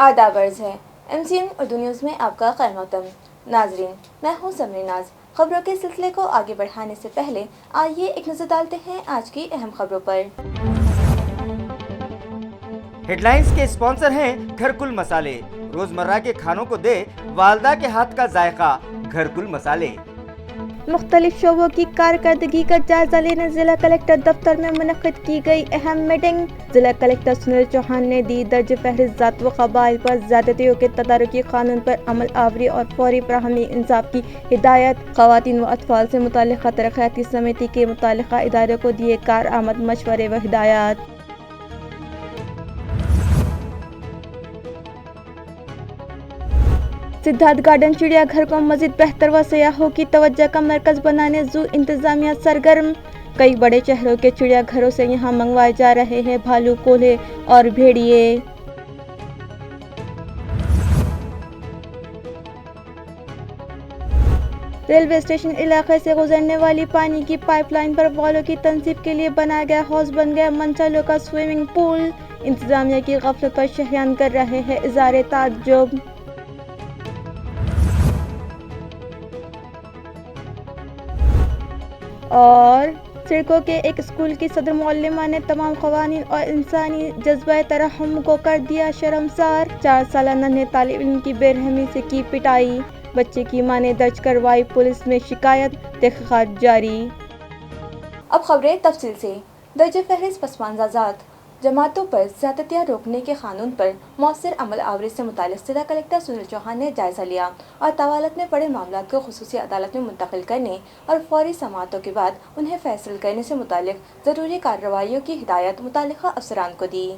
آداب عرض ہے MCN اردو نیوز میں آپ کا خیر مقدم ناظرین، میں ہوں سمری ناز۔ خبروں کے سلسلے کو آگے بڑھانے سے پہلے آئیے ایک نظر ڈالتے ہیں آج کی اہم خبروں پر۔ ہیڈ لائنز کے اسپانسر ہیں گھرکل مسالے، روزمرہ کے کھانوں کو دے والدہ کے ہاتھ کا ذائقہ، گھرکل مسالے۔ مختلف شعبوں کی کارکردگی کا جائزہ لینے ضلع کلکٹر دفتر میں منعقد کی گئی اہم میٹنگ۔ ضلع کلکٹر سنیل چوہان نے دی درج فہرست ذات و قبائل پر زیادتیوں کے تدارکی قانون پر عمل آوری اور فوری فراہمی انصاف کی ہدایت۔ خواتین و اطفال سے متعلقہ ترقیاتی سمیتی کے متعلقہ اداروں کو دیے کارآمد مشورے و ہدایات۔ سدھارتھ گارڈن چڑیا گھر کو مزید بہتر و سیاحوں کی توجہ کا مرکز بنانے زو انتظامیہ سرگرم۔ کئی بڑے شہروں کے چڑیا گھروں سے یہاں منگوائے جا رہے ہیں بھالو، کولہے اور بھیڑیے۔ ریلوے اسٹیشن علاقے سے گزرنے والی پانی کی پائپ لائن پر والوں کی تنصیب کے لیے بنایا گیا حوض بن گیا منچالوں کا سوئمنگ پول۔ انتظامیہ کی غفلت پر شہریان کر رہے ہیں اظہار تعجب۔ اور سڑکوں کے ایک اسکول کی صدر معلمہ نے تمام قوانین اور انسانی جذبہ ترحم کو کر دیا شرمسار۔ 4 سالہ ننھے طالب علم کی بے رحمی سے کی پٹائی، بچے کی ماں نے درج کروائی پولیس میں شکایت، تحقیقات جاری۔ اب خبریں تفصیل سے۔ درج فہرست پسماندہ ذات جماعتوں پر زیادتیاں روکنے کے قانون پر مؤثر عمل آوری سے متعلق ضلع کلکٹر سنیل چوہان نے جائزہ لیا اور طوالت میں پڑے معاملات کو خصوصی عدالت میں منتقل کرنے اور فوری سماعتوں کے بعد انہیں فیصل کرنے سے متعلق ضروری کارروائیوں کی ہدایت متعلقہ افسران کو دی۔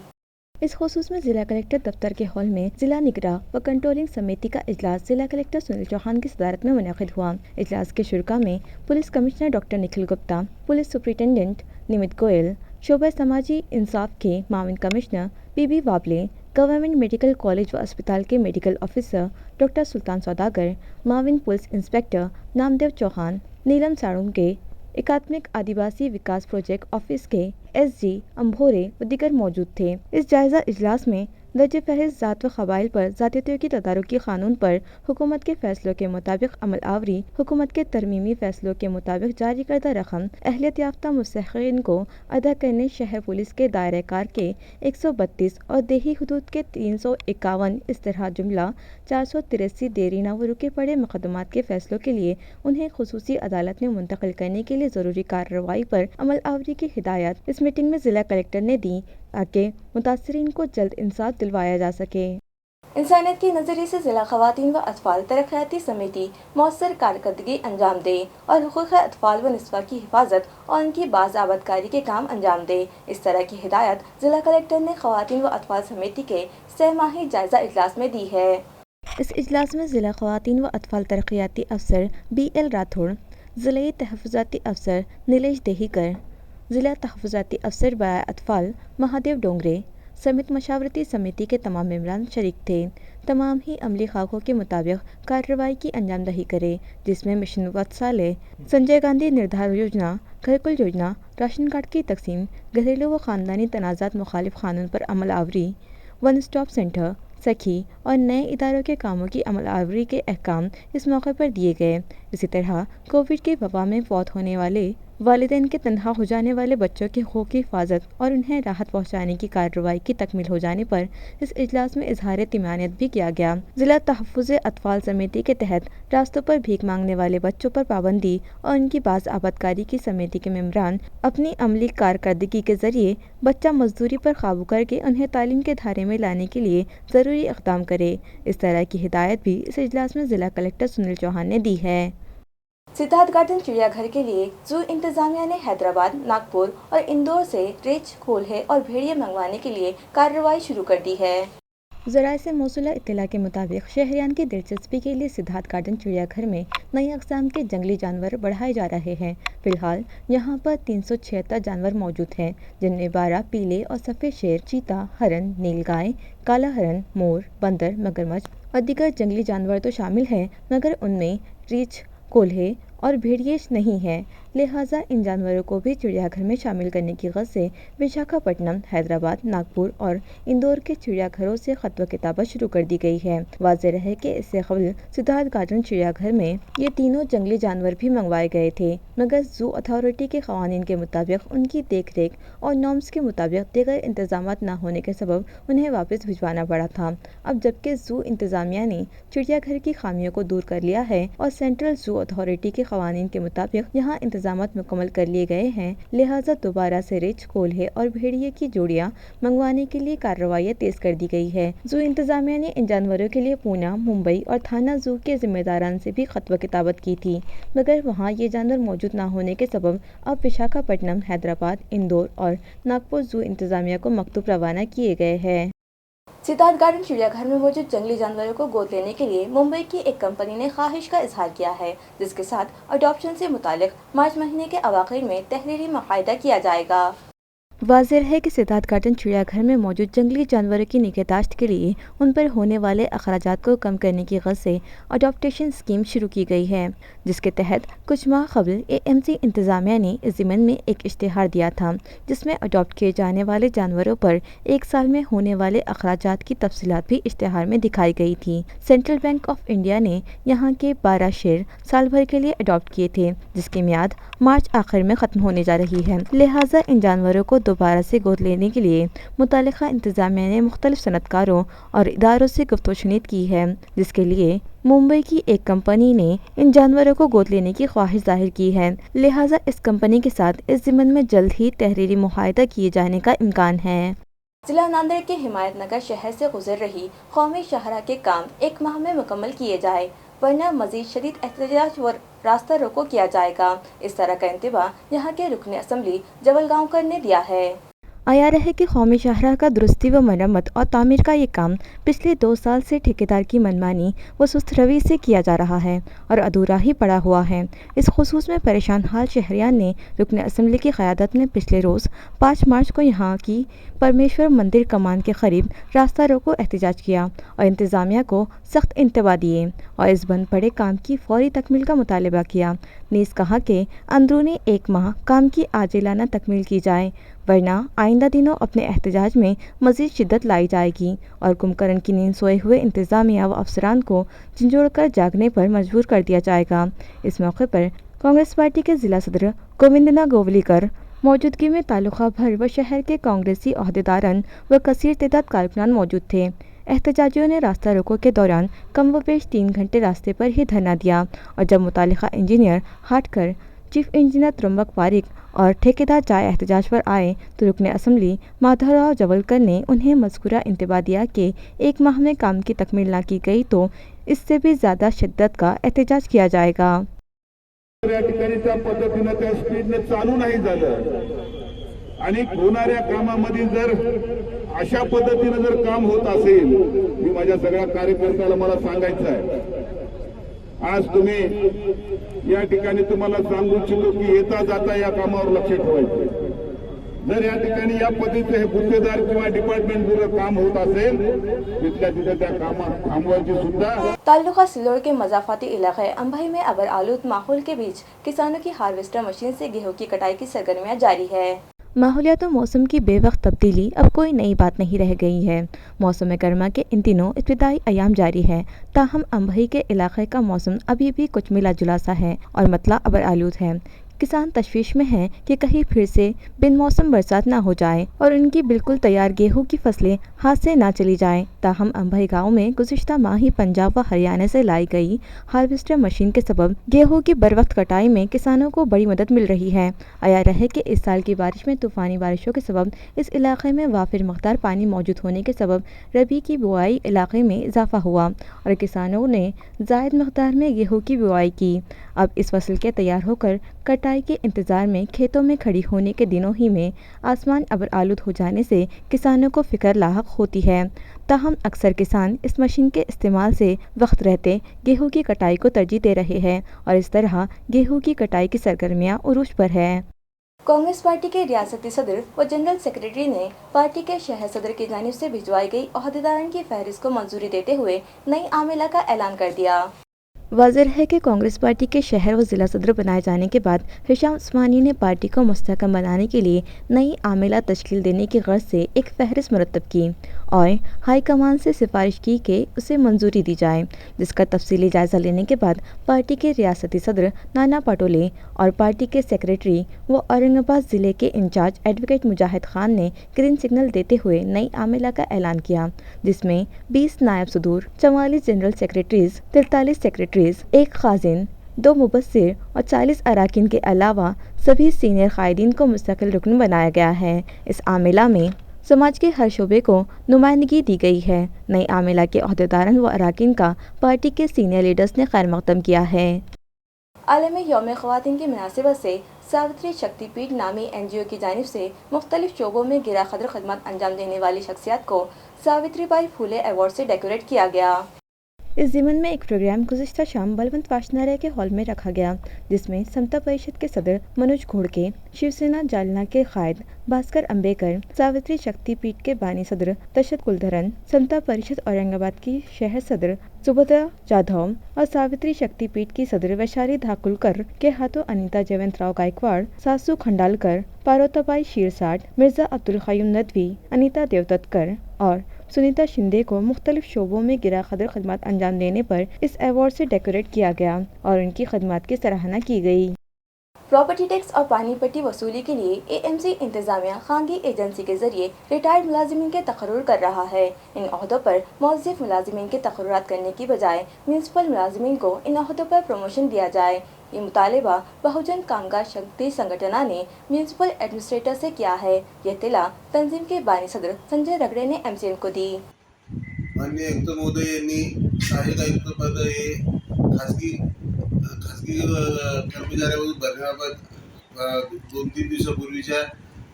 اس خصوص میں ضلع کلکٹر دفتر کے ہال میں ضلع نگراں و کنٹرولنگ سمیتی کا اجلاس ضلع کلکٹر سنیل چوہان کی صدارت میں منعقد ہوا۔ اجلاس کے شرکاء میں police commissioner doctor Nikhil Gupta, police superintendent Namit Goyal, شعبہ سماجی انصاف کے معاون commissioner B Wable, government medical college و اسپتال کے medical officer doctor Sultan Saudagar, معاون پولیس انسپکٹر نامدیو چوہان، نیلم ساڑوں کے اکادمک آدیواسی وکاس پروجیکٹ آفس کے SG امبھورے و دیگر موجود تھے۔ اس جائزہ اجلاس میں درج فہرست ذات و قبائل پر زیادتیوں کی تدارکی قانون پر حکومت کے فیصلوں کے مطابق عمل آوری، حکومت کے ترمیمی فیصلوں کے مطابق جاری کردہ رقم اہلیت یافتہ مستحقین کو ادا کرنے، شہر پولیس کے دائرہ کار کے 132 اور دیہی حدود کے 351 اس طرح جملہ 483 دیرینہ و رکے پڑے مقدمات کے فیصلوں کے لیے انہیں خصوصی عدالت میں منتقل کرنے کے لیے ضروری کارروائی پر عمل آوری کی ہدایت اس میٹنگ میں ضلع کلکٹر نے دی تاکہ متاثرین کو جلد انصاف دلوایا جا سکے۔ انسانیت کے نظریے سے ضلع خواتین و اطفال ترقیاتی سمیتی مؤثر کارکردگی انجام دے اور حقوق اطفال و نسواں کی حفاظت اور ان کی بازآبادکاری کے کام انجام دے، اس طرح کی ہدایت ضلع کلکٹر نے خواتین و اطفال سمیتی کے 6 ماہی جائزہ اجلاس میں دی ہے۔ اس اجلاس میں ضلع خواتین و اطفال ترقیاتی افسر BL راٹھوڑ، ضلعی تحفظاتی افسر نیلیش دیہیکر، ضلع تحفظاتی افسر برائے اطفال مہادیو ڈونگرے سمیت مشاورتی سمیتی کے تمام ممبران شریک تھے۔ تمام ہی عملی خاکوں کے مطابق کارروائی کی انجام دہی کرے، جس میں mission Vatsalya, Sanjay Gandhi Niradhar Yojana, Gharkul Yojana, ration card کی تقسیم، گھریلو و خاندانی تنازعات مخالف قانون پر عمل آوری، ون اسٹاپ سینٹر، سکھی اور نئے اداروں کے کاموں کی عمل آوری کے احکام اس موقع پر دیے گئے۔ اسی طرح کووڈ کی وبا میں فوت ہونے والے والدین کے تنہا ہو جانے والے بچوں کے حقوق کی حفاظت اور انہیں راحت پہنچانے کی کارروائی کی تکمیل ہو جانے پر اس اجلاس میں اظہار اطمینان بھی کیا گیا۔ ضلع تحفظ اطفال سمیتی کے تحت راستوں پر بھیک مانگنے والے بچوں پر پابندی اور ان کی بازآبادکاری کی سمیتی کے ممبران اپنی عملی کارکردگی کے ذریعے بچہ مزدوری پر قابو کر کے انہیں تعلیم کے دھارے میں لانے کے لیے ضروری اقدام کرے، اس طرح کی ہدایت بھی اس اجلاس میں ضلع کلکٹر سنیل چوہان نے دی ہے۔ سدھارتھ گارڈن چڑیا گھر کے لیے زو انتظامیہ نے حیدرآباد، ناگپور اور اندور سے ریچھ، کولہے اور بھیڑیے منگوانے کے لیے کارروائی شروع کر دی ہے۔ ذرائع سے موصولہ اطلاع کے مطابق شہریان کی دلچسپی کے لیے سدھارتھ گارڈن چڑیا گھر میں نئی اقسام کے جنگلی جانور بڑھائے جا رہے ہیں۔ فی الحال یہاں پر 376 جانور موجود ہیں، جن میں 12 پیلے اور سفید شیر، چیتا، ہرن، نیل گائے، کالا ہرن، مور، بندر، مگرمچھ اور دیگر جنگلی جانور تو شامل ہیں، مگر ان میں ریچھ، کولہے اور بھیڑیے نہیں ہیں۔ लिहाजा इन जानवरों को भी चिड़ियाघर में शामिल करने की गर्ज से विशाखापट्टनम, हैदराबाद, नागपुर और इंदौर के चिड़ियाघरों से खतवा किताबत शुरू कर दी गई है। वाज़ेह रहे कि इससे कबल सिद्धार्थ गार्डन चिड़ियाघर में ये तीनों जंगली जानवर भी मंगवाए गए थे, मगर जू अथॉरिटी के कवानीन के मुताबिक उनकी देख रेख और नॉर्म्स के मुताबिक दीगर इंतजामात न होने के सबब उन्हें वापस भिजवाना पड़ा था। अब जबकि जू इंतजामिया ने चिड़ियाघर की खामियों को दूर कर लिया है और सेंट्रल जू अथॉरिटी के कवानीन के मुताबिक यहाँ इंतजामात मुकम्मल कर लिए गए हैं, लिहाजा दोबारा से रिछ, कोल्हे और भेड़िए की जोड़ियाँ मंगवाने के लिए कार्रवाई तेज कर दी गई है। जू इंतजामिया ने इन जानवरों के लिए पूना, मुंबई और थाना जू के जिम्मेदारान से भी खतवा किताबत की थी, मगर वहाँ ये जानवर मौजूद न होने के सबब अब विशाखापट्टनम, हैदराबाद, इंदौर और नागपुर जू इंतजामिया को मकतूब रवाना किए गए हैं। सिद्धार्थ गार्डन चिड़ियाघर में मौजूद जंगली जानवरों को गोद लेने के लिए मुंबई की एक कंपनी ने ख्वाहिश का इजहार किया है, जिसके साथ अडॉप्शन से मुतालिक मार्च महीने के अवाखिर में तहरीरी मुआहदा किया जाएगा। वाज़ेह है कि सिद्धार्थ गार्डन चिड़ियाघर में मौजूद जंगली जानवरों की निगहदाश्त के लिए उन पर होने वाले अखराजात को कम करने की गर्ज से अडॉप्टेशन स्कीम शुरू की गई है, जिसके तहत कुछ माह कबल AMC इंतज़ामिया ने इस ज़िमन में एक इश्तिहार दिया था, जिसमें अडॉप्ट किए जाने वाले जानवरों पर एक साल में होने वाले अखराजात की तफसीलात भी इश्तिहार में दिखाई गई थी। सेंट्रल बैंक ऑफ इंडिया ने यहाँ के 12 शेर साल भर के लिए अडॉप्ट किए थे, जिसकी मियाद मार्च आखिर में ख़त्म होने जा रही है। लिहाजा इन जानवरों को दोबारा से गोद लेने के लिए मुतालिका इंतजामिया ने मुख्तलिफ सनतकारों और इदारों से गुफ्तगू की है, जिसके लिए मुंबई की एक कंपनी ने इन जानवरों को गोद लेने की ख्वाहिश जाहिर की है। लिहाजा इस कंपनी के साथ इस ज़िमन में जल्द ही तहरीरी मुआहदा किए जाने का इम्कान है। जिला नांदेड़ के हिमायत नगर शहर से गुजर रही कौमी शाहराह के काम 1 माह में मुकम्मल किए जाए, वरना मजीद शदीद एहतजाज व रास्ता रोको किया जाएगा। इस तरह का इंतबाह यहाँ के रुकन असम्बली जवलगांवकर ने दिया है। आया रहे कि कौमी शाहराह का दुरुस्ती व मरम्मत और तामीर का ये काम पिछले 2 साल से ठेकेदार की मनमानी व सुस्त रवि से किया जा रहा है और अधूरा ही पड़ा हुआ है। इस खुसूस में परेशान हाल शहरियान ने रुकन असम्बली की क़यादत में पिछले रोज़ 5 मार्च को यहाँ की परमेश्वर मंदिर कमान के करीब रास्ता रोको एहतजाज किया और इंतज़ामिया को सख्त इंतबाह दिए और इस बंद पड़े काम की फौरी तकमील का मुतालबा किया। नीज़ कहा कि अंदरूनी 1 माह काम की आजिलाना तकमील की जाए, वरना आइंदा दिनों अपने एहतजाज में मज़ीद शिद्दत लाई जाएगी और कुंभकर्ण की नींद सोए हुए इंतज़ामिया व अफसरान को झंझोड़ कर जागने पर मजबूर कर दिया जाएगा। इस मौके पर कांग्रेस पार्टी के ज़िला सदर गोविंदना गोवलीकर मौजूदगी में तालुका भर व शहर के कांग्रेसी अहदेदारन व कसीर तादाद कारकुनान मौजूद थे। एहतजाजियों ने रास्ता रोको के दौरान कम व बेश 3 घंटे रास्ते पर ही धरना दिया और जब मुतालिका इंजीनियर हाटकर, चीफ इंजीनियर त्रुम्बक पारिक और ठेकेदार चाय एहतजाज पर आए तो रुकन असम्बली माधवराव जवलकर ने उन्हें मज़कूरा इंतबाह दिया कि 1 माह में काम की तकमील न की गई तो इससे भी ज़्यादा शिद्दत का एहतजाज किया जाएगा। या ठिकाणी त्या पद्धतीने त्या स्पीडने चालू नाही झालं आणि होणाऱ्या कामामध्ये जर अशा पद्धतीने जर काम होत असेल, मी माझ्या सगळ्या कार्यकर्त्याला मला सांगायचं आहे, आज तुम्ही या ठिकाणी तुम्हाला सांगू इच्छितो की येता जाता या कामावर लक्ष ठेवायचं। जर या ठिकाणी या पद्धतीचे हे गुत्तेदार किंवा डिपार्टमेंट जर काम होत असेल, तिथल्या तिथे त्या कामात थांबवायची सुद्धा। ताल्लुका सिल्लोड़ के मजाफाती इलाके अंबाई में अबर आलूद माहौल के बीच किसानों की हार्वेस्टर मशीन से गेहूं की कटाई की सरगर्मियां जारी है। माहौलियात मौसम की बेवक्त तब्दीली अब कोई नई बात नहीं रह गई है। मौसम गर्मा के इन दिनों इब्तिदाई अयाम जारी है, ताहम अंबई के इलाके का मौसम अभी भी कुछ मिला जुला सा है और मतला अबर आलूद है। किसान तशवीश में हैं कि कहीं फिर से बिन मौसम बरसात ना हो जाए और उनकी बिल्कुल तैयार गेहूं की फसलें हाथ से ना चली जाएं। ताहम अंबई गांव में गुज़िश्ता माह ही पंजाब व हरियाणा से लाई गई हार्वेस्टर मशीन के सबब गेहूं की बरवक्त कटाई में किसानों को बड़ी मदद मिल रही है। आया रहे कि इस साल की बारिश में तूफ़ानी बारिशों के सबब इस इलाके में वाफिर मकदार पानी मौजूद होने के सबब रबी की बुआई इलाके में इजाफा हुआ और किसानों ने ज़ायद मकदार में गेहूँ की बुआई की। अब इस फसल के तैयार होकर कटाई के इंतज़ार में खेतों में खड़ी होने के दिनों ही में आसमान अबर आलूद हो जाने से किसानों को फ़िक्र लाहक होती है। ताहम अक्सर किसान इस मशीन के इस्तेमाल से वक्त रहते गेहूं की कटाई को तरजीह दे रहे हैं और इस तरह गेहूं की कटाई की सरगर्मियां उरूज पर है। कांग्रेस पार्टी के रियासती सदर व जनरल सेक्रेटरी ने पार्टी के शहर सदर की जानिब से भिजवाई गई अहदेदारन की फहरिस्त को मंजूरी देते हुए नई आमिला का ऐलान कर दिया। वाज़ेह है कि कांग्रेस पार्टी के शहर व ज़िला सदर बनाए जाने के बाद हिशाम उस्मानी ने पार्टी को मुस्तहकम बनाने के लिए नई आमेला तश्कील देने की गर्ज से एक फहरिस्त मुरतब की और हाई कमान से सिफारिश की कि उसे मंजूरी दी जाए, जिसका तफसीली जायज़ा लेने के बाद पार्टी के रियासती सदर नाना पटोले और पार्टी के सेक्रेटरी व औरंगाबाद ज़िले के इंचार्ज एडवोकेट मुजाहिद खान ने ग्रीन सिग्नल देते हुए नई आमेला का ऐलान किया, जिसमें 20 नायब सदूर, 44 जनरल सेक्रेटरीज, 43 सेक्रेटरीज, 1 खाजिन, 2 मुबस्सिर और 40 अराकीन के अलावा सभी सीनियर कायदीन को मुस्तकिल रुकन बनाया गया है। इस आमेला में समाज के हर शोबे को नुमाइंदगी दी गई है। नई आमेला के अहदेदारान व अराकीन का पार्टी के सीनियर लीडर्स ने खैर मकदम किया है। आलमी यौम ख़वातीन की मुनासिबत से सावित्री शक्तिपीठ नामी NGO की जानिब से मुख्तलिफ शोबों में गिरा कदर खदमत अंजाम देने वाली शख्सियात को सावित्रीबाई फूले अवार्ड से डेकोरेट किया गया। इस ज़िमन में एक प्रोग्राम गुज़िश्ता शाम बलवंत वाचनालय के हॉल में रखा गया, जिसमें समता परिषद के सदर मनोज घोड़के, शिवसेना जालना के कायद भास्कर अम्बेकर, सावित्री शक्तिपीठ के बानी सदर दशरथ कुलधरन, समता परिषद औरंगाबाद की शहर सदर सुभद्रा जाधव और सावित्री शक्तिपीठ की सदर वैशाली धाकुलकर के हाथों अनीता जयवंतराव गायकवाड़, सासू खंडालकर, पार्वताबाई शीरसाट, मिर्जा अब्दुल क़य्यूम नदवी, अनीता देवदत्तकर और सुनीता शिंदे को मुख्तलिफ शोबों में गिरा कदर खदमात अंजाम देने पर इस अवार्ड से डेकोरेट किया गया और उनकी खदमात की सराहना की गई। प्रॉपर्टी टैक्स और पानी पट्टी वसूली के लिए AMC इंतजामिया खानगी एजेंसी के जरिए रिटायर्ड मुलाजिमीन के तकर्रुर कर रहा है। इन अहदों पर मौजूद मुलाजिमीन के तकर्रुरात करने की बजाय म्यूनसिपल मुलाजिमीन को इन अहदों पर प्रमोशन दिया जाए। ये मुतालिबा बहुजन कामगार शक्ति संगठना ने म्यूनसिपल एडमिनिस्ट्रेटर से किया है। ये इत्तला तंजीम के बानी सदर संजय रगड़े ने MCN को दी। माननीय आयुक्त महोदय यांनी सहाय्यक आयुक्त पद हे खाजगी कर्मचाऱ्यामधून भरण्याबाबत 2-3 दिवसापूर्वीच्या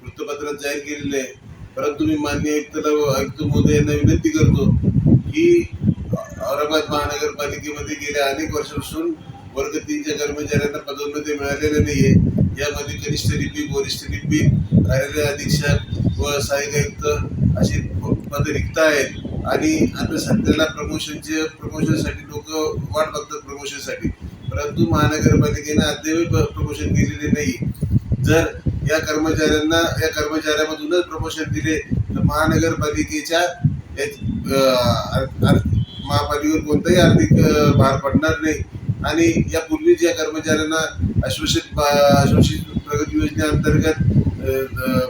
वृत्तपत्रात जाहीर केलेले आहे। परंतु मी माननीय आयुक्त महोदय यांना विनंती करतो की औरंगाबाद महानगरपालिकेमध्ये गेल्या अनेक वर्षापासून वर्ग 3च्या कर्मचाऱ्यांना पदोन्नती मिळालेली नाहीये। यामध्ये कनिष्ठ लिपिक, वरिष्ठ लिपिक, कार्यालय अधीक्षक व सहाय्यक आयुक्त अशी पदे रिक्त आहेत आणि आता सध्याला प्रमोशनसाठी लोक वाट बघतात प्रमोशनसाठी, परंतु महानगरपालिकेने अद्याप प्रमोशन केलेले नाही। जर या कर्मचाऱ्यामधूनच प्रमोशन दिले तर महानगरपालिकेच्या महापालिकेवर कोणताही आर्थिक भार पडणार नाही आणि यापूर्वी ज्या कर्मचाऱ्यांना आश्वासित प्रगती योजनेअंतर्गत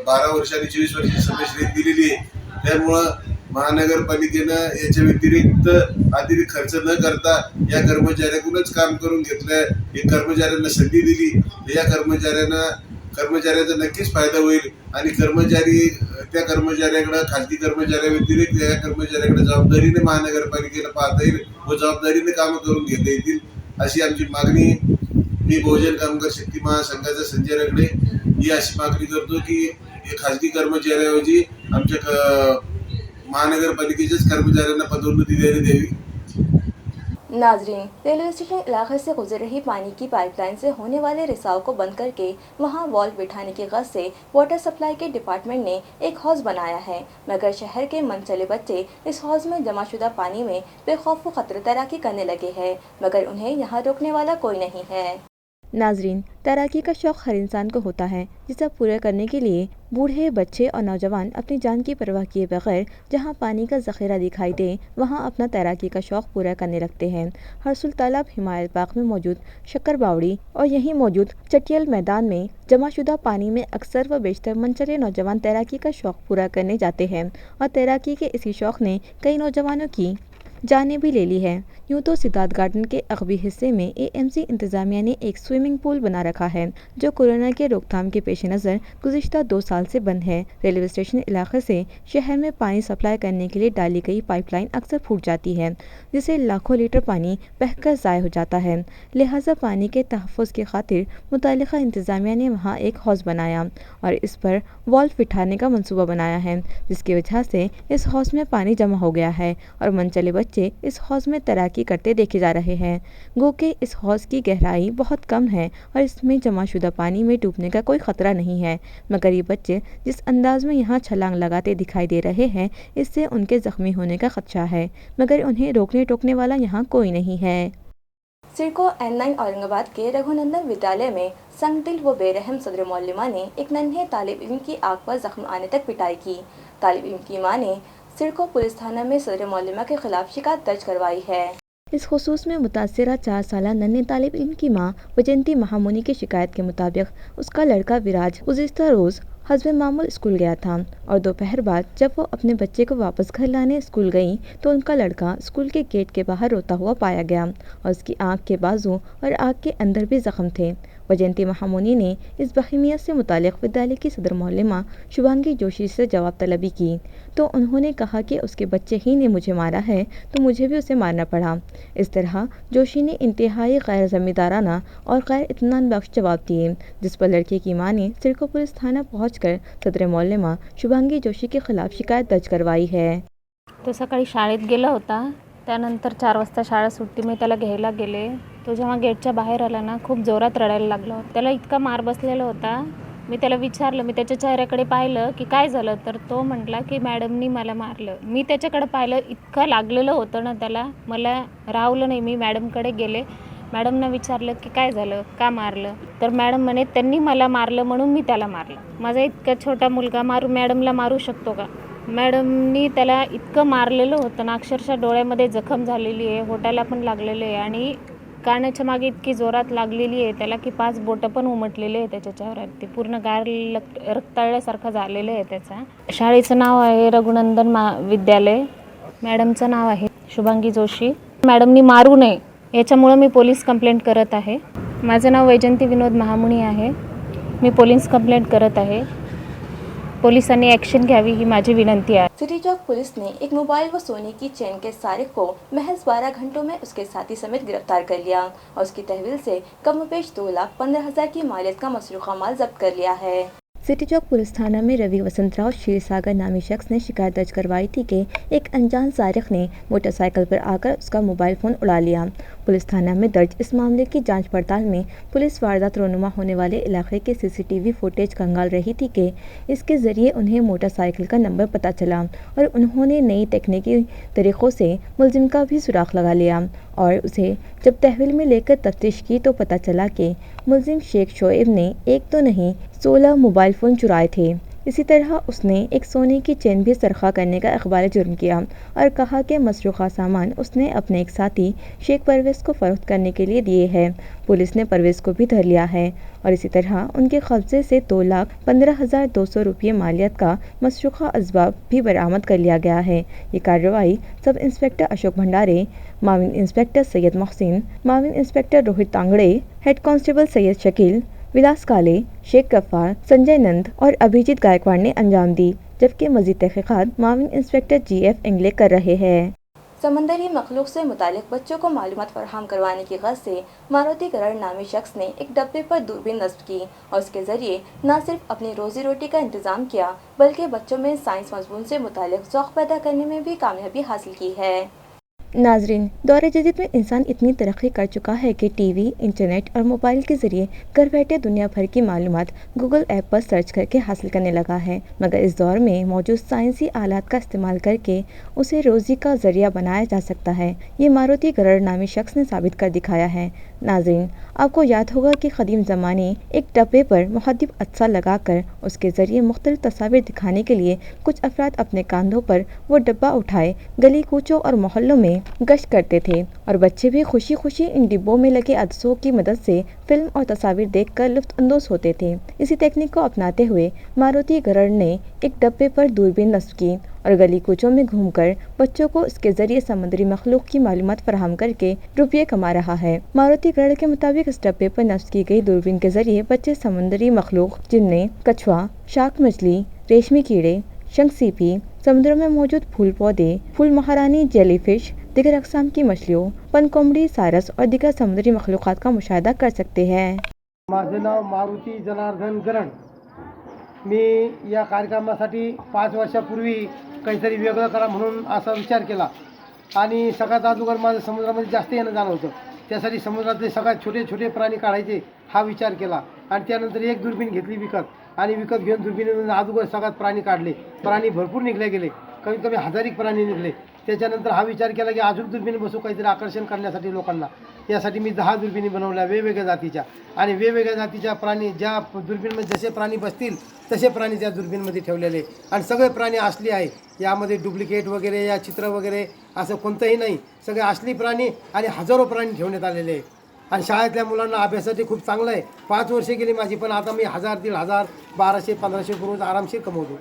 12 वर्ष आणि 24 वर्षाची समयश्रेणी दिलेली आहे, त्यामुळं महानगरपालिकेनं याच्या व्यतिरिक्त अतिरिक्त खर्च न करता या कर्मचाऱ्याकडूनच काम करून घेतलं। हे कर्मचाऱ्यांना संधी दिली तर या कर्मचाऱ्याचा नक्कीच फायदा होईल आणि त्या कर्मचाऱ्याकडे खाजगी कर्मचाऱ्या व्यतिरिक्त या कर्मचाऱ्याकडे जबाबदारीने महानगरपालिकेला पाहता येईल व जबाबदारीने कामं करून घेता येतील, अशी आमची मागणी मी बहुजन कामगार शक्ती महासंघाचा संजय रगडे ही अशी मागणी करतो की खाजगी कर्मचाऱ्याऐवजी आमच्या महानगरपालिकेच्याच कर्मचाऱ्यांना पदोन्नती देण्यात यावी। नाजरीन, रेलवे स्टेशन इलाके से गुजर रही पानी की पाइपलाइन से होने वाले रिसाव को बंद करके वहां वॉल्व बिठाने की गर्ज से वाटर सप्लाई के डिपार्टमेंट ने एक हौज बनाया है, मगर शहर के मनचले बच्चे इस हौज में जमाशुदा पानी में बेखौफ खतरे तैराकी करने लगे हैं, मगर उन्हें यहाँ रोकने वाला कोई नहीं है। नाजरीन, तैराकी का शौक़ हर इंसान को होता है, जिसे पूरा करने के लिए बूढ़े, बच्चे और नौजवान अपनी जान की परवाह किए बगैर जहां पानी का ज़ख़ीरा दिखाई दे वहां अपना तैराकी का शौक़ पूरा करने लगते हैं। हरसुल तालाब हिमायत बाग में मौजूद शक्कर बावड़ी और यहीं मौजूद चटियल मैदान में जमाशुदा पानी में अक्सर व बेशतर मनचले नौजवान तैराकी का शौक़ पूरा करने जाते हैं और तैराकी के इसी शौक़ ने कई नौजवानों की जानें भी ले ली है। यूँ तो सिद्धार्थ गार्डन के अगबी हिस्से में AMC इंतज़ामिया ने एक स्विमिंग पूल बना रखा है जो कोरोना के रोकथाम के पेश नज़र गुज़िश्ता 2 साल से बंद है। रेलवे स्टेशन इलाके से शहर में पानी सप्लाई करने के लिए डाली गई पाइपलाइन अक्सर फूट जाती है, जिससे लाखों लीटर पानी बहकर ज़ाय हो जाता है। लिहाजा पानी के तहफ़्फ़ुज़ की खातिर मुतालिका इंतज़ामिया ने वहाँ एक हौज़ बनाया और इस पर वॉल्व बिठाने का मंसूबा बनाया है, जिसकी वजह से इस हौज़ में पानी जमा हो गया है और मनचले बच्चे इस हौज़ में तैराकी करते देखे जा रहे हैं। गो के इस हौज़ की गहराई बहुत कम है और इसमें जमाशुदा पानी में डूबने का कोई ख़तरा नहीं है, मगर ये बच्चे जिस अंदाज में यहाँ छलांग लगाते दिखाई दे रहे हैं, इससे उनके ज़ख्मी होने का खदशा है, मगर उन्हें रोकने टोकने वाला यहाँ कोई नहीं है। सिडको N9 औरंगाबाद के रघुनंदन विद्यालय में संगदिल व बेरहम सदर मौलमा ने एक नन्हे तालिब इल्म की आंख पर जख्म आने तक पिटाई की। तालिब इल्म की मां ने सिडको पुलिस थाना में सदर मौलमा के खिलाफ शिकायत दर्ज करवाई है। इस खुसूस में मुतासरा 4 साला नन्हे तालिब इल्म की मां वजंती महामुनी की शिकायत के मुताबिक उसका लड़का विराज गुज़िश्ता रोज़ हस्ब मामूल स्कूल गया था और दोपहर बाद जब वो अपने बच्चे को वापस घर लाने स्कूल गई तो उनका लड़का स्कूल के गेट के बाहर रोता हुआ पाया गया और उसकी आंख के बाजू और आंख के अंदर भी जख्म थे। वजंती महामुनी ने इस बखमियत से मुतालिक विद्यालय की सदर मौलमा शुभांगी जोशी से जवाब तलबी की तो उन्होंने कहा कि उसके बच्चे ही ने मुझे मारा है तो मुझे भी उसे मारना पड़ा। इस तरह जोशी ने इंतहाई गैर ज़िम्मेदाराना और गैर इत्मीनान बख्श जवाब दिए, जिस पर लड़के की मां ने सिडको पुलिस थाना पहुंचकर सदर मौलमा शुभांगी जोशी के खिलाफ शिकायत दर्ज करवाई है। तो सकाळी शाळेत गेला होता, त्यानंतर 4 वाजता शाळा सुटली. मी त्याला घ्यायला गेले. तो जेव्हा गेटच्या बाहेर आला ना, खूप जोरात रडायला लागला होता. त्याला इतका मार बसलेला होता. मी त्याला विचारलं, मी त्याच्या चेहऱ्याकडे पाहिलं की काय झालं, तर तो म्हटला की मॅडमनी मला मारलं. मी त्याच्याकडे पाहिलं, इतकं लागलेलं होतं ना त्याला, मला राहवलं नाही. मी मॅडमकडे गेले. मॅडमना विचारलं की काय झालं, का मारलं, तर मॅडम म्हणे त्यांनी मला मारलं म्हणून मी त्याला मारलं. माझा इतका छोटा मुलगा मॅडमला मारू शकतो का? मॅडमनी त्याला इतकं मारलेलं होतं ना, अक्षरशः डोळ्यामध्ये जखम झालेली आहे, होटाला पण लागलेलं आहे आणि कानाच्या मागे इतकी जोरात लागलेली आहे त्याला की 5 बोटं पण उमटलेले आहे त्याच्या चेहऱ्यावरती. पूर्ण रक्ताळल्यासारखं झालेलं आहे त्याचा. शाळेचं नाव आहे रघुनंदन विद्यालय. मॅडमचं नाव आहे शुभांगी जोशी. मॅडमनी मारू नये याच्यामुळं मी पोलीस कंप्लेंट करत आहे. माझं नाव वैजंती विनोद महामुनी आहे. मी पोलीस कंप्लेंट करत आहे. पोलिसांनी ॲक्शन घ्यावी ही माझी विनंती आहे. सिटी चौक पुलिस ने एक मोबाइल व सोने की चेन के सारिक को महज 12 घंटों में उसके साथी समेत गिरफ्तार कर लिया और उसकी तहवील से कमोबेश 2,15,000 की मालियत का मसरूखा माल जब्त कर लिया है। सिटी चौक पुलिस थाना में रवि वसंतराव क्षीरसागर नामी शख्स ने शिकायत दर्ज करवाई थी कि एक अनजान सारिक ने मोटरसाइकिल पर आकर उसका मोबाइल फ़ोन उड़ा लिया। पुलिस थाना में दर्ज इस मामले की जांच पड़ताल में पुलिस वारदात रोनुमा होने वाले इलाके के सीसीटीवी फुटेज खंगाल रही थी कि इसके ज़रिए उन्हें मोटरसाइकिल का नंबर पता चला और उन्होंने नई तकनीकी तरीक़ों से मुलजिम का भी सुराग लगा लिया और उसे जब तहवील में लेकर तफ्तीश की तो पता चला कि मुलजिम शेख शोएब ने एक तो नहीं 16 मोबाइल फ़ोन चुराए थे। इसी तरह उसने एक सोने की चेन भी सरखा करने का इकबाल जुर्म किया और कहा कि मसरूखा सामान उसने अपने एक साथी शेख परवेज़ को फ़रोख्त करने के लिए दिए हैं। पुलिस ने परवेज़ को भी धर लिया है और इसी तरह उनके कब्ज़े से 2,15,200 रुपये मालियत का मसरूखा असबाब भी बरामद कर लिया गया है। ये कार्रवाई सब इंस्पेक्टर अशोक भंडारे, माविन इंस्पेक्टर सैयद मोहसिन, माविन inspector Rohit Tangade, head constable Syed Shakeel, Vilas Kale, Shaikh Gaffar, Sanjay नंद और अभिजीत गायकवाड़ ने अंजाम दी, जबकि मज़ीद तहक़ीक़ात माविन इंस्पेक्टर GF इंगले कर रहे हैं। समंदरी मखलूक से मुतालिक बच्चों को मालूमात फराहम करवाने की गरज से मारुति गरड़ नामी शख्स ने एक डब्बे पर दूरबीन नस्ब की और उसके ज़रिए न सिर्फ अपनी रोज़ी रोटी का इंतज़ाम किया बल्कि बच्चों में साइंस मज़मून से मुतालिक ज़ौक़ पैदा करने में भी कामयाबी हासिल की है। नाजरीन, दौर जदीद में इंसान इतनी तरक्की कर चुका है कि टीवी, इंटरनेट और मोबाइल के ज़रिए घर बैठे दुनिया भर की मालूमात गूगल ऐप पर सर्च करके हासिल करने लगा है। मगर इस दौर में मौजूद साइंसी आलात का इस्तेमाल करके उसे रोज़ी का ज़रिया बनाया जा सकता है। ये मारुति गरड़ नामी शख्स ने साबित कर दिखाया है। नाजरीन, आपको याद होगा कि क़दीम ज़माने एक डब्बे पर मुहद्दिब अदसा लगाकर उसके ज़रिए मुख्तलिफ तस्वीर दिखाने के लिए कुछ अफराद अपने कांधों पर वो डब्बा उठाए गली कूचों और मोहल्लों में गश्त करते थे और बच्चे भी खुशी खुशी इन डिब्बों में लगे अदसों की मदद से फिल्म और तस्वीर देखकर लुत्फ़ अंदोज़ होते थे। इसी टेक्निक को अपनाते हुए मारुति गरड़ ने एक डब्बे पर दूरबीन नस्ब की और गली कूचों में घूमकर बच्चों को इसके ज़रिए समुद्री मखलूक की मालूमात फराहम करके रुपये कमा रहा है। मारुति गरड़ के मुताबिक इस डब्बे पर नस्ब की गई दूरबीन के ज़रिए बच्चे समुद्री मखलूक जिनमें कछुआ, शार्क मछली, रेशमी कीड़े, शंखसीपी, समुद्रों में मौजूद फूल पौधे, फूल महारानी, जेलीफिश, दिगर अक़साम की मछलियों, पनकोमड़ी, सारस और दिगर समुद्री मखलूक़ात का मुशाहिदा कर सकते हैं। माझे नाव मारुती जनार्दन गरड़. मी या कार्यक्रमासाठी 5 वर्षापूर्वी काहीतरी वेगळं करा म्हणून असा विचार केला आणि सगळ्यात अगोदर माझं समुद्रामध्ये जास्त येणं जाणं होतं. त्यासाठी समुद्रातले सगळ्यात छोटे छोटे प्राणी काढायचे हा विचार केला आणि त्यानंतर एक दुर्बीण घेतली विकत आणि विकत घेऊन दुर्बिणीतून अगोदर सगळ्यात प्राणी काढले. प्राणी भरपूर निघले गेले, कमीत कमी 1000 प्राणी निघले. त्याच्यानंतर हा विचार केला की अजून दुर्बिणी बसू काहीतरी आकर्षण करण्यासाठी लोकांना. यासाठी मी 10 दुर्बिणी बनवल्या वेगवेगळ्या जातीच्या, आणि वेगवेगळ्या जातीच्या प्राणी ज्या दुर्बिणमध्ये जसे प्राणी बसतील तसे प्राणी त्या दुर्बिणमध्ये ठेवलेले, आणि सगळे प्राणी असली आहे. यामध्ये डुप्लिकेट वगैरे या चित्र वगैरे असं कोणतंही नाही. सगळे असली प्राणी आणि हजारो प्राणी ठेवण्यात आलेले आहे. आणि शाळेतल्या मुलांना अभ्यासासाठी खूप चांगलं आहे. 5 वर्षे गेली माझी, पण आता मी 1000, 1500, 1200, 1500 रोज आरामशीर कमवतो.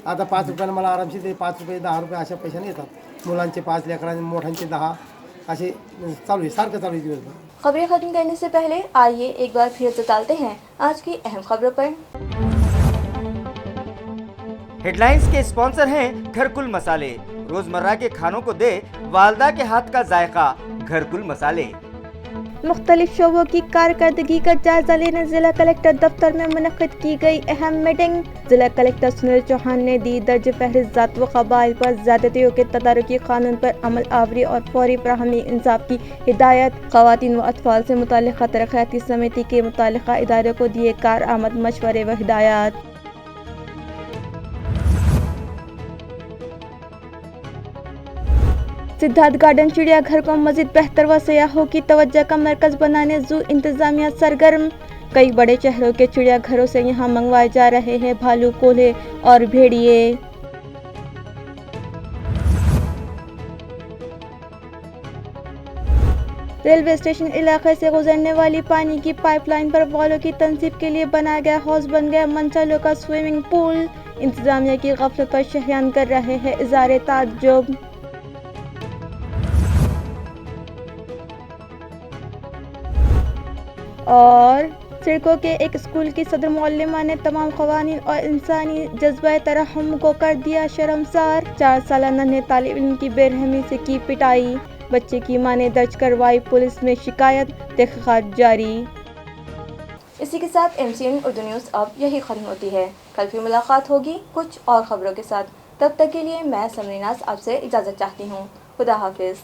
आता 5 रुपयानं मला आरामशीर ते 5 रुपये 10 रुपये अशा पैशाने येतात. मुलांचे 5, लेकरांचे मोठ्यांचे 10, असे चालू आहे, सारखं चालू आहे दिवसभर. खबरें खत्म करने से पहले आइए एक बार फिर से डालते हैं आज की अहम खबरों पर। हेडलाइंस के स्पॉन्सर हैं घरकुल मसाले। रोजमर्रा के खानों को दे वालदा के हाथ का जायका, घरकुल मसाले। मुख्तलिफ शोबों की कारकर्दगी का जायजा लेने जिला कलेक्टर दफ्तर में मुनक्किद की गई अहम मीटिंग। जिला कलेक्टर सुनील चौहान ने दी दर्ज फहरिस्त ज़ात व क़बाइल पर ज़्यादतियों के तदारुकी कानून पर अमल आवरी और फौरी फराहमी इंसाफ की हिदायत। ख़वातीन व अतफ़ाल से मुताल्लिक़ तरक़्क़ियाती समिति के मुताल्लिक़ा इदारे को दिए कारआमद मशवरे व हिदायत। सिद्धार्थ गार्डन चिड़िया घर को मज़ीद बेहतर व सयाहों की तवज्जो का मरकज़ बनाने ज़ू इंतज़ामिया सरगर्म। कई बड़े शहरों के चिड़िया घरों से यहाँ मंगवाए जा रहे हैं भालू, कोल्हे और भेड़िए। रेलवे स्टेशन इलाके से गुजरने वाली पानी की पाइपलाइन पर वालों की तंसीब के लिए बनाया गया हौज बन गया मनचालों का स्विमिंग पूल। इंतज़ामिया की गफलत पर शहरियान कर रहे हैं इज़हार ताज्जुब। और सड़कों के एक स्कूल की सदर मौलमा ने तमाम क़वानीन और इंसानी जज्बा तरहम को कर दिया शर्मसार। 4 साल नन्हे तालिब इल्म की बेरहमी से की पिटाई, बच्चे की मां ने दर्ज करवाई पुलिस में शिकायत, तहक़ीक़ात जारी। इसी के साथ MCN उर्दू न्यूज़ अब यही ख़त्म होती है। कल फिर मुलाकात होगी कुछ और ख़बरों के साथ। तब तक के लिए मैं समरीनाज आपसे इजाज़त चाहती हूँ। खुदा हाफिज़।